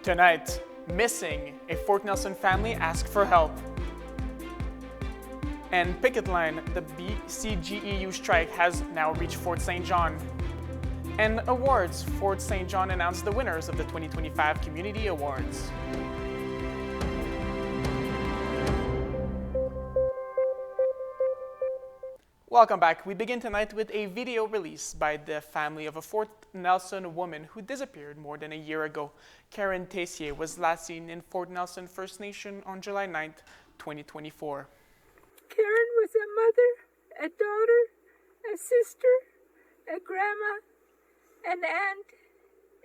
Tonight, missing, a Fort Nelson family asks for help. And picket line, the CJDC-TV strike has now reached Fort St. John. And awards, Fort St. John announced the winners of the 2025 Community Awards. Welcome back. We begin tonight with a video released by the family of a Fort Nelson woman who disappeared more than a year ago. Karen Tessier was last seen in Fort Nelson First Nation on July 9th, 2024. Karen was a mother, a daughter, a sister, a grandma, an aunt,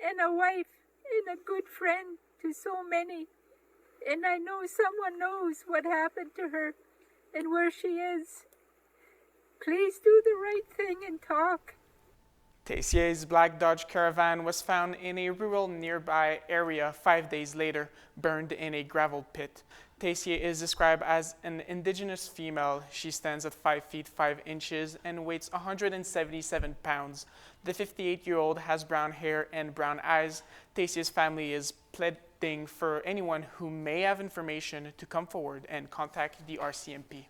and a wife, and a good friend to so many. And I know someone knows what happened to her and where she is. Please do the right thing and talk. Tessier's black Dodge Caravan was found in a rural nearby area 5 days later, burned in a gravel pit. Tessier is described as an indigenous female. She stands at 5 feet 5 inches and weighs 177 pounds. The 58-year-old has brown hair and brown eyes. Tessier's family is pleading for anyone who may have information to come forward and contact the RCMP.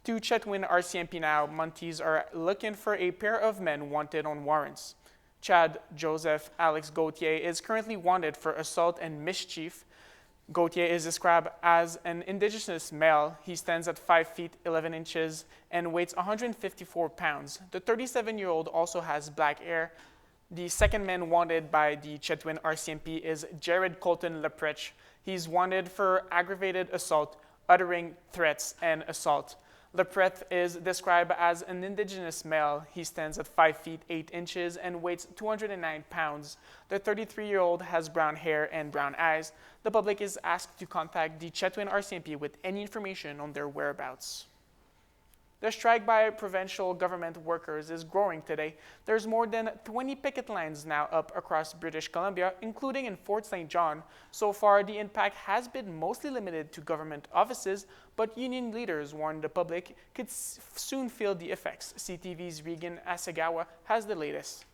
To Chetwynd RCMP now, Monteys are looking for a pair of men wanted on warrants. Chad Joseph Alex Gauthier is currently wanted for assault and mischief. Gauthier is described as an indigenous male. He stands at 5 feet 11 inches and weighs 154 pounds. The 37-year-old also has black hair. The second man wanted by the Chetwynd RCMP is Jared Colton Leprech. He's wanted for aggravated assault, uttering threats, and assault. Lepreth is described as an indigenous male. He stands at 5 feet 8 inches and weighs 209 pounds. The 33-year-old has brown hair and brown eyes. The public is asked to contact the Chetwynd RCMP with any information on their whereabouts. The strike by provincial government workers is growing today. There's more than 20 picket lines now up across British Columbia, including in Fort St. John. So far, the impact has been mostly limited to government offices, but union leaders warn the public could soon feel the effects. CTV's Regan Asagawa has the latest.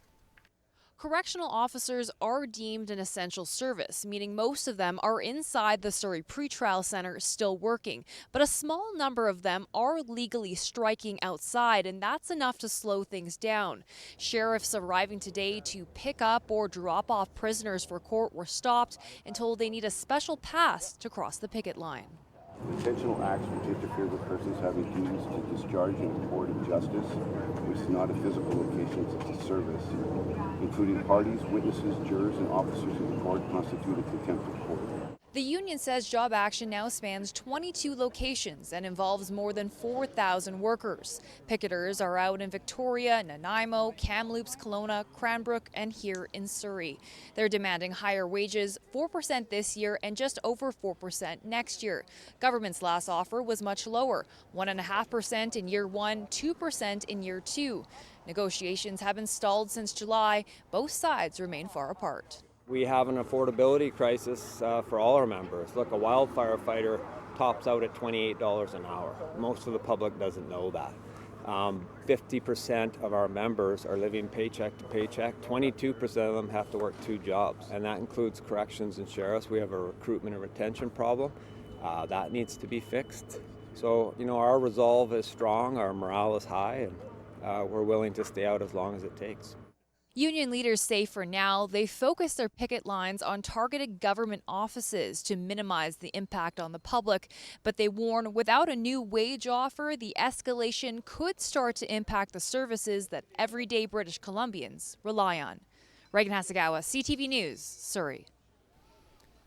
Correctional officers are deemed an essential service, meaning most of them are inside the Surrey Pretrial Centre still working. But a small number of them are legally striking outside, and that's enough to slow things down. Sheriffs arriving today to pick up or drop off prisoners for court were stopped and told they need a special pass to cross the picket line. Intentional acts which interfere with persons having duties to discharge in a court of justice, which is not a physical location, it's a service, including parties, witnesses, jurors, and officers of the court, constitute a contempt of court. The union says job action now spans 22 locations and involves more than 4,000 workers. Picketers are out in Victoria, Nanaimo, Kamloops, Kelowna, Cranbrook, and here in Surrey. They're demanding higher wages, 4% this year and just over 4% next year. Government's last offer was much lower, 1.5% in year one, 2% in year two. Negotiations have been stalled since July. Both sides remain far apart. We have an affordability crisis for all our members. Look, a wildfire fighter tops out at $28 an hour. Most of the public doesn't know that. 50% of our members are living paycheck to paycheck. 22% of them have to work 2 jobs, and that includes corrections and sheriffs. We have a recruitment and retention problem. That needs to be fixed. So, our resolve is strong, our morale is high, and we're willing to stay out as long as it takes. Union leaders say for now they focus their picket lines on targeted government offices to minimize the impact on the public, but they warn without a new wage offer, the escalation could start to impact the services that everyday British Columbians rely on. Regan Hasagawa, CTV News, Surrey.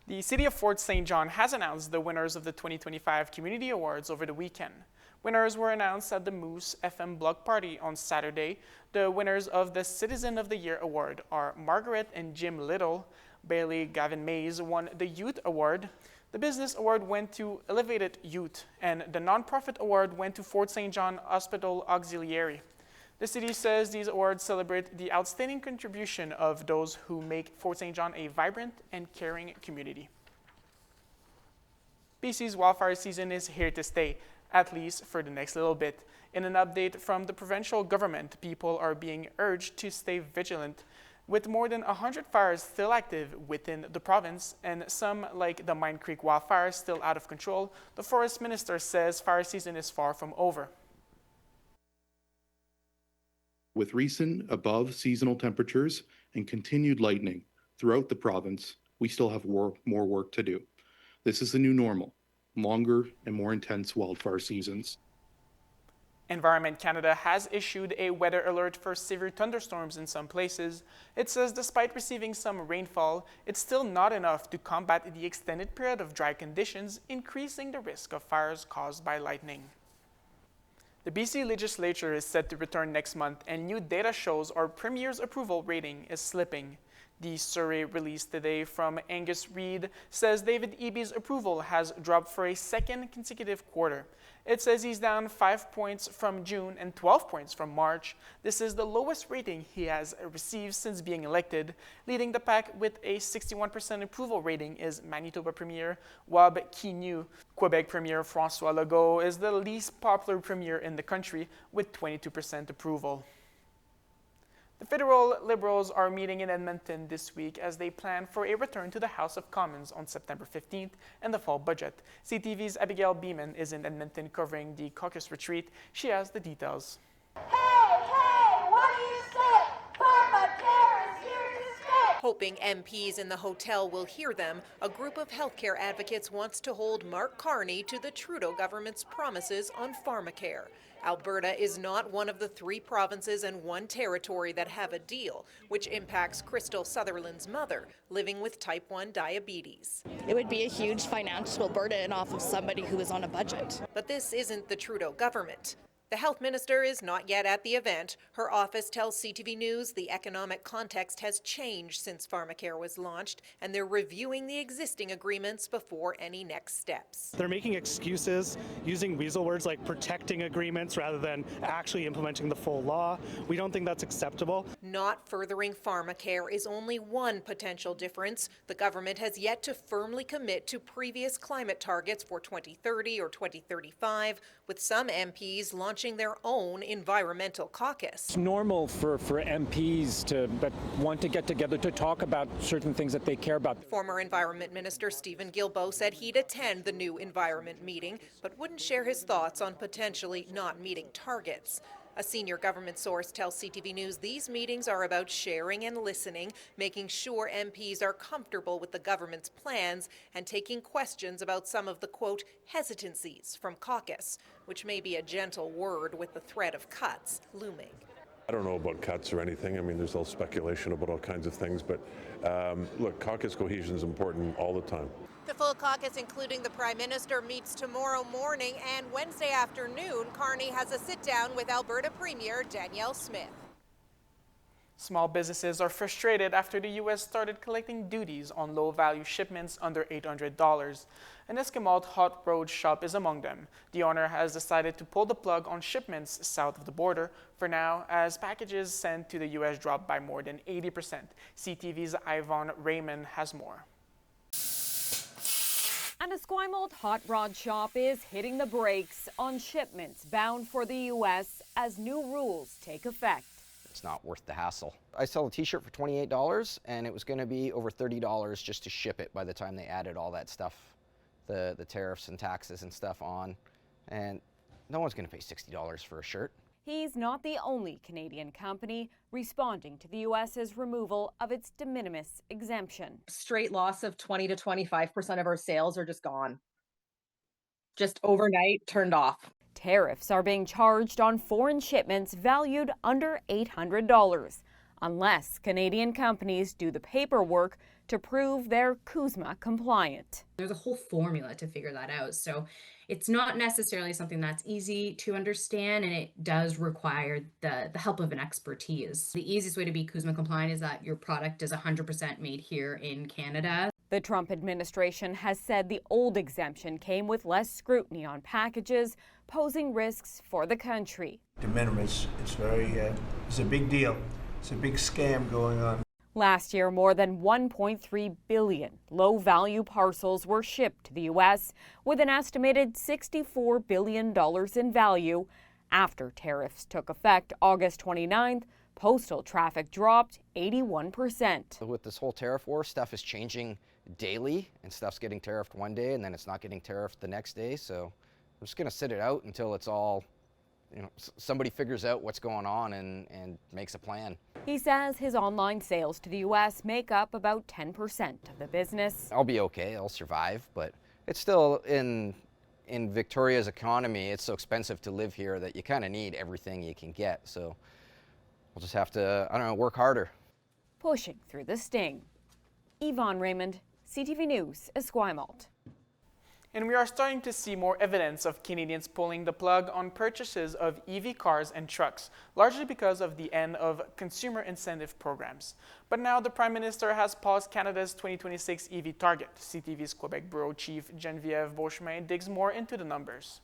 The City of Fort St. John has announced the winners of the 2025 Community Awards over the weekend. Winners were announced at the Moose FM Block Party on Saturday. The winners of the Citizen of the Year Award are Margaret and Jim Little. Bailey Gavin Mays won the Youth Award. The Business Award went to Elevated Youth, and the Nonprofit Award went to Fort St. John Hospital Auxiliary. The city says these awards celebrate the outstanding contribution of those who make Fort St. John a vibrant and caring community. BC's wildfire season is here to stay, at least for the next little bit. In an update from the provincial government, people are being urged to stay vigilant. With more than 100 fires still active within the province and some, like the Mine Creek wildfires, still out of control, the forest minister says fire season is far from over. With recent above seasonal temperatures and continued lightning throughout the province, we still have more work to do. This is the new normal, longer and more intense wildfire seasons. Environment Canada has issued a weather alert for severe thunderstorms in some places. It says despite receiving some rainfall, it's still not enough to combat the extended period of dry conditions, increasing the risk of fires caused by lightning. The BC legislature is set to return next month, and new data shows our Premier's approval rating is slipping. The survey released today from Angus Reid says David Eby's approval has dropped for a second consecutive quarter. It says he's down 5 points from June and 12 points from March. This is the lowest rating he has received since being elected. Leading the pack with a 61% approval rating is Manitoba Premier Wab Kinew. Quebec Premier François Legault is the least popular premier in the country with 22% approval. The federal Liberals are meeting in Edmonton this week as they plan for a return to the House of Commons on September 15th and the fall budget. CTV's Abigail Beeman is in Edmonton covering the caucus retreat. She has the details. Hey, what do you say? Pharmacare is here to stay. Hoping MPs in the hotel will hear them, a group of healthcare advocates wants to hold Mark Carney to the Trudeau government's promises on pharmacare. Alberta is not one of the 3 provinces and 1 territory that have a deal, which impacts Crystal Sutherland's mother, living with type 1 diabetes. It would be a huge financial burden off of somebody who is on a budget. But this isn't the Trudeau government. The health minister is not yet at the event. Her office tells CTV News the economic context has changed since pharmacare was launched, and they're reviewing the existing agreements before any next steps. They're making excuses, using weasel words like protecting agreements rather than actually implementing the full law. We don't think that's acceptable. Not furthering pharmacare is only one potential difference. The government has yet to firmly commit to previous climate targets for 2030 or 2035, with some MPs launching their own environmental caucus. It's normal for MPs to want to get together to talk about certain things that they care about. Former Environment Minister Stephen Guilbeault said he'd attend the new environment meeting, but wouldn't share his thoughts on potentially not meeting targets. A senior government source tells CTV News these meetings are about sharing and listening, making sure MPs are comfortable with the government's plans, and taking questions about some of the, quote, hesitancies from caucus, which may be a gentle word with the threat of cuts looming. I don't know about cuts or anything. I mean, there's all speculation about all kinds of things, but look, caucus cohesion is important all the time. The full caucus, including the Prime Minister, meets tomorrow morning, and Wednesday afternoon, Carney has a sit-down with Alberta Premier Danielle Smith. Small businesses are frustrated after the U.S. started collecting duties on low-value shipments under $800. An Esquimalt hot rod shop is among them. The owner has decided to pull the plug on shipments south of the border for now, as packages sent to the U.S. dropped by more than 80%. CTV's Yvonne Raymond has more. An Esquimalt hot rod shop is hitting the brakes on shipments bound for the U.S. as new rules take effect. It's not worth the hassle. I sell a t-shirt for $28 and it was going to be over $30 just to ship it by the time they added all that stuff, the tariffs and taxes and stuff on, and no one's going to pay $60 for a shirt. He's not the only Canadian company responding to the U.S.'s removal of its de minimis exemption. Straight loss of 20 to 25% of our sales are just gone. Just overnight turned off. Tariffs are being charged on foreign shipments valued under $800, unless Canadian companies do the paperwork to prove they're CUSMA compliant. There's a whole formula to figure that out. So it's not necessarily something that's easy to understand, and it does require the help of an expertise. The easiest way to be CUSMA compliant is that your product is 100% made here in Canada. The Trump administration has said the old exemption came with less scrutiny on packages, posing risks for the country. De minimis, it's a big deal. It's a big scam going on. Last year, more than 1.3 billion low-value parcels were shipped to the U.S., with an estimated $64 billion in value. After tariffs took effect August 29th, Postal traffic dropped 81%. With this whole tariff war, stuff is changing daily, and stuff's getting tariffed one day and then it's not getting tariffed the next day. So I'm just going to sit it out until it's all, somebody figures out what's going on and makes a plan. He says his online sales to the U.S. make up about 10% of the business. I'll be okay, I'll survive, but it's still in Victoria's economy, it's so expensive to live here that you kind of need everything you can get. So we'll just have to, work harder. Pushing through the sting. Yvonne Raymond, CTV News, Esquimalt. And we are starting to see more evidence of Canadians pulling the plug on purchases of EV cars and trucks, largely because of the end of consumer incentive programs. But now the Prime Minister has paused Canada's 2026 EV target. CTV's Quebec Bureau Chief Geneviève Beauchemin digs more into the numbers.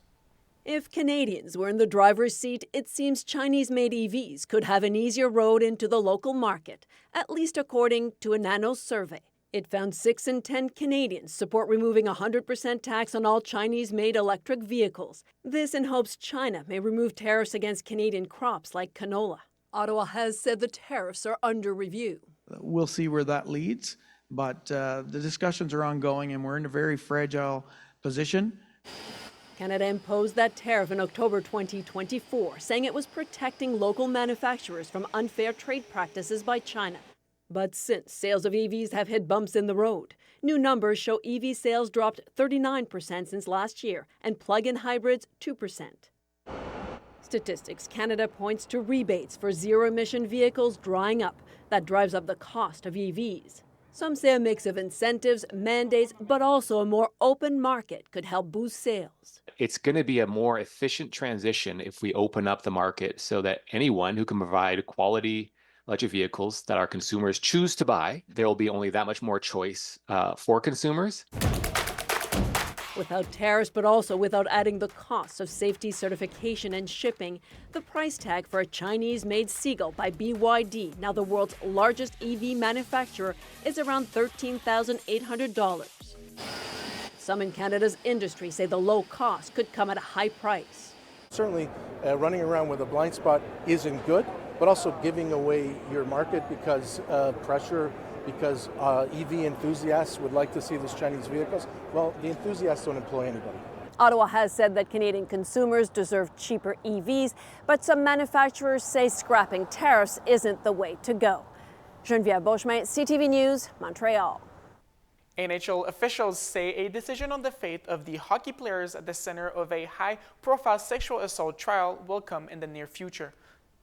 If Canadians were in the driver's seat, it seems Chinese-made EVs could have an easier road into the local market, at least according to a Nanos survey. It found 6 in 10 Canadians support removing 100% tax on all Chinese-made electric vehicles. This in hopes China may remove tariffs against Canadian crops like canola. Ottawa has said the tariffs are under review. We'll see where that leads, but the discussions are ongoing and we're in a very fragile position. Canada imposed that tariff in October 2024, saying it was protecting local manufacturers from unfair trade practices by China. But since sales of EVs have hit bumps in the road, new numbers show EV sales dropped 39% since last year and plug-in hybrids 2%. Statistics Canada points to rebates for zero-emission vehicles drying up. That drives up the cost of EVs. Some say a mix of incentives, mandates, but also a more open market could help boost sales. It's going to be a more efficient transition if we open up the market so that anyone who can provide quality electric vehicles that our consumers choose to buy, there will be only that much more choice for consumers. Without tariffs, but also without adding the costs of safety certification and shipping, the price tag for a Chinese-made Seagull by BYD, now the world's largest EV manufacturer, is around $13,800. Some in Canada's industry say the low cost could come at a high price. Certainly, running around with a blind spot isn't good, but also giving away your market because of pressure, because EV enthusiasts would like to see these Chinese vehicles. Well, the enthusiasts don't employ anybody. Ottawa has said that Canadian consumers deserve cheaper EVs, but some manufacturers say scrapping tariffs isn't the way to go. Geneviève Beauchemin, CTV News, Montreal. NHL officials say a decision on the fate of the hockey players at the center of a high-profile sexual assault trial will come in the near future.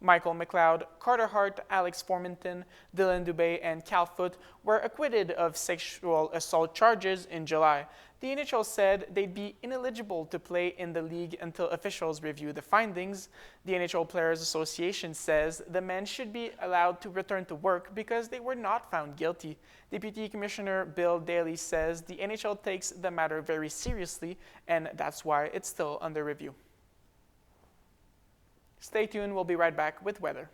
Michael McLeod, Carter Hart, Alex Formenton, Dylan Dubé, and Cal Foote were acquitted of sexual assault charges in July. The NHL said they'd be ineligible to play in the league until officials review the findings. The NHL Players Association says the men should be allowed to return to work because they were not found guilty. Deputy Commissioner Bill Daly says the NHL takes the matter very seriously, and that's why it's still under review. Stay tuned, we'll be right back with weather.